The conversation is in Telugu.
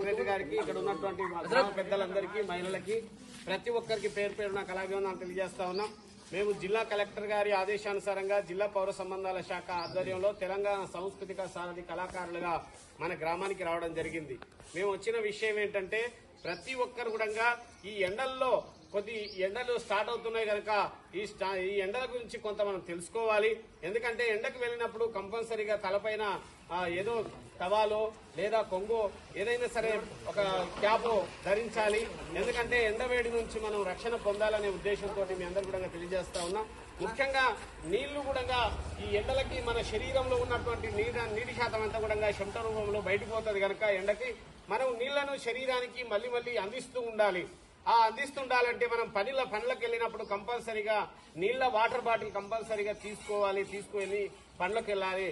సెక్రటరీ గారికి, ఇక్కడ ఉన్నటువంటి పెద్దలందరికీ, మహిళలకి, ప్రతి ఒక్కరికి పేరు పేరున కళాభివందనాలు తెలియజేస్తా ఉన్నాం. మేము జిల్లా కలెక్టర్ గారి ఆదేశానుసారంగా జిల్లా పౌర సంబంధాల శాఖ ఆధ్వర్యంలో తెలంగాణ సాంస్కృతిక సారథి కళాకారులుగా మన గ్రామానికి రావడం జరిగింది. మేము వచ్చిన విషయం ఏంటంటే, ప్రతి ఒక్కరు కూడా ఈ ఎండల్లో ఎండలు స్టార్ట్ అవుతున్నాయి కనుక ఈ ఎండల గురించి కొంత మనం తెలుసుకోవాలి. ఎందుకంటే ఎండకు వెళ్ళినప్పుడు కంపల్సరీగా తలపైన ఏదో టవాలో లేదా కొంగో ఏదైనా సరే ఒక క్యాపో ధరించాలి. ఎందుకంటే ఎండవేడి నుంచి మనం రక్షణ పొందాలనే ఉద్దేశంతో మీ అందరూ కూడా తెలియజేస్తా ఉన్నాం. ముఖ్యంగా నీళ్లు కూడా ఈ ఎండలకి మన శరీరంలో ఉన్నటువంటి నీటి శాతం అంతా కూడా చెమట రూపంలో బయటకు పోతుంది కనుక ఎండకి మనం నీళ్లను శరీరానికి మళ్లీ మళ్లీ అందిస్తూ ఉండాలి. అందిస్తుండాలంటే మనం పనులకు వెళ్ళినప్పుడు కంపల్సరీగా వాటర్ బాటిల్ కంపల్సరీగా తీసుకువెళ్ళి పనులకు వెళ్ళాలి.